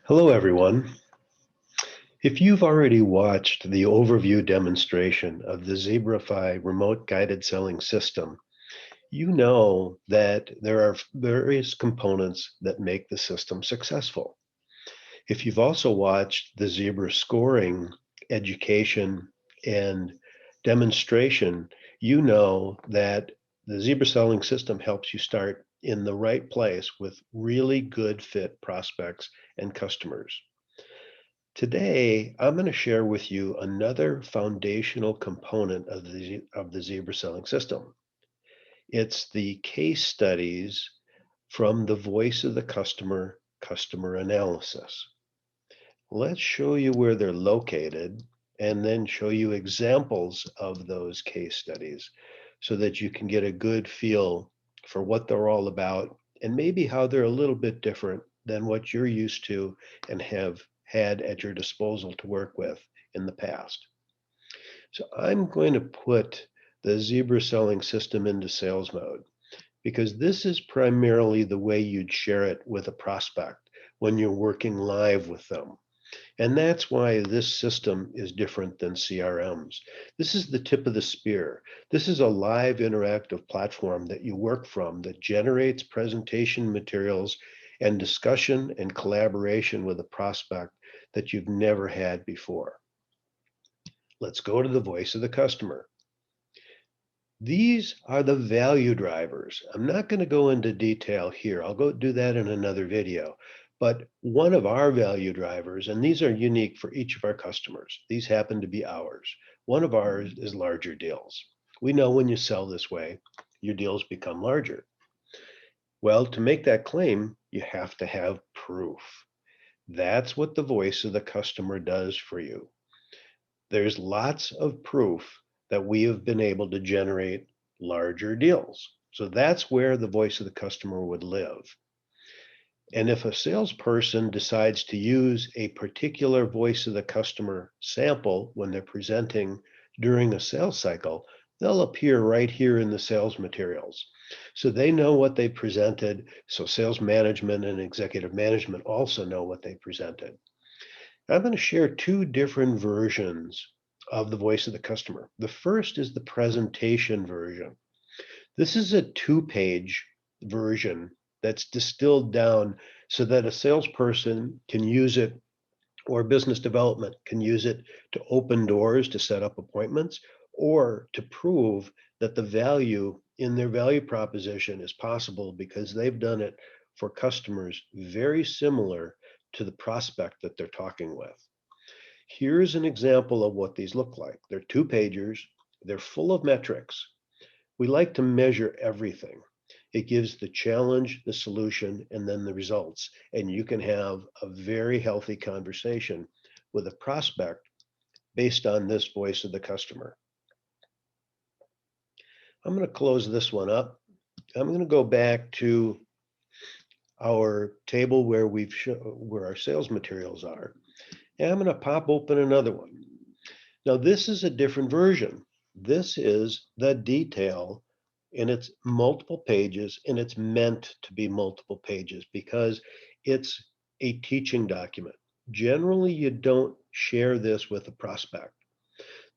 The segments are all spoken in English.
Hello, everyone. If you've already watched the overview demonstration of the Zebrafi remote guided selling system, you know that there are various components that make the system successful. If you've also watched the Zebra scoring, education, and demonstration, you know that the Zebra selling system helps you start in the right place with really good fit prospects and customers. Today, I'm going to share with you another foundational component of the Zebra selling system. It's the case studies from the voice of the customer analysis. Let's show you where they're located and then show you examples of those case studies so that you can get a good feel for what they're all about and maybe how they're a little bit different than what you're used to and have had at your disposal to work with in the past. So I'm going to put the Zebra selling system into sales mode because this is primarily the way you'd share it with a prospect when you're working live with them. And that's why this system is different than CRMs. This is the tip of the spear. This is a live interactive platform that you work from that generates presentation materials and discussion and collaboration with a prospect that you've never had before. Let's go to the voice of the customer. These are the value drivers. I'm not going to go into detail here. I'll go do that in another video. But one of our value drivers, and these are unique for each of our customers, these happen to be ours. One of ours is larger deals. We know when you sell this way, your deals become larger. Well, to make that claim, you have to have proof. That's what the voice of the customer does for you. There's lots of proof that we have been able to generate larger deals. So that's where the voice of the customer would live. And if a salesperson decides to use a particular voice of the customer sample when they're presenting during a sales cycle, they'll appear right here in the sales materials. So they know what they presented. So sales management and executive management also know what they presented. I'm going to share two different versions of the voice of the customer. The first is the presentation version. This is a 2-page version that's distilled down so that a salesperson can use it or business development can use it to open doors to set up appointments or to prove that the value in their value proposition is possible because they've done it for customers very similar to the prospect that they're talking with. Here's an example of what these look like. They're 2-pagers. They're full of metrics. We like to measure everything. It gives the challenge, the solution, and then the results. And you can have a very healthy conversation with a prospect based on this voice of the customer. I'm going to close this one up. I'm going to go back to our table where where our sales materials are. And I'm going to pop open another one. Now, this is a different version. This is the detail and it's multiple pages and it's meant to be multiple pages because it's a teaching document. Generally, you don't share this with a prospect.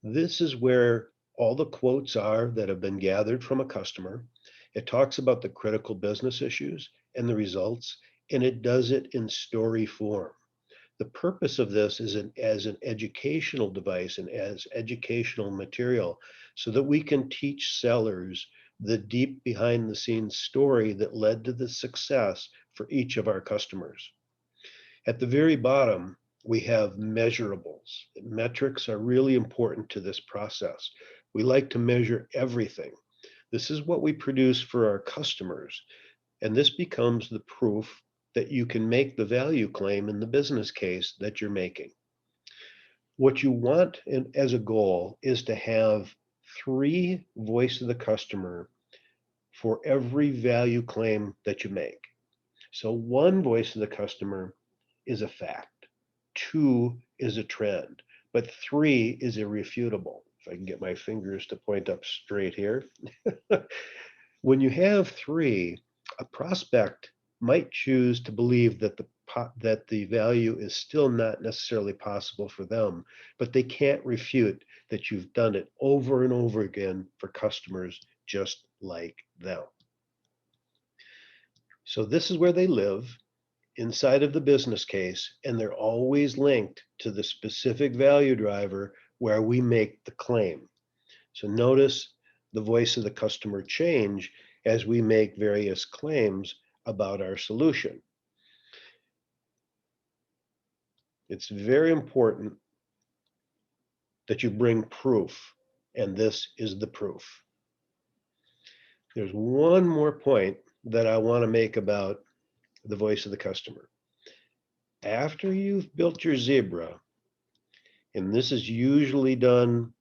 This is where all the quotes are that have been gathered from a customer. It talks about the critical business issues and the results, and it does it in story form. The purpose of this is as an educational device and as educational material so that we can teach sellers the deep behind the scenes story that led to the success for each of our customers. At the very bottom, we have measurables. Metrics are really important to this process. We like to measure everything. This is what we produce for our customers. And this becomes the proof that you can make the value claim in the business case that you're making. What you want as a goal is to have 3 voice of the customer for every value claim that you make. So 1 voice of the customer is a fact, 2 is a trend, but 3 is irrefutable. If I can get my fingers to point up straight here. When you have 3, a prospect might choose to believe that the value is still not necessarily possible for them, but they can't refute that you've done it over and over again for customers just like them. So this is where they live inside of the business case, and they're always linked to the specific value driver where we make the claim. So notice the voice of the customer change as we make various claims about our solution. It's very important that you bring proof, and this is the proof. There's one more point that I want to make about the voice of the customer. After you've built your zebra, and this is usually done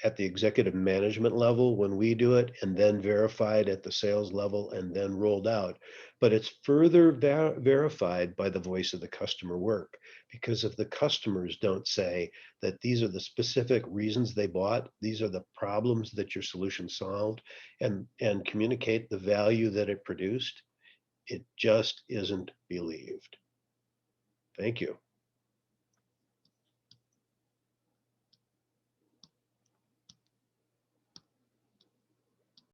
at the executive management level when we do it, and then verified at the sales level and then rolled out. But it's further verified by the voice of the customer work, because if the customers don't say that these are the specific reasons they bought, these are the problems that your solution solved, and communicate the value that it produced, it just isn't believed. Thank you.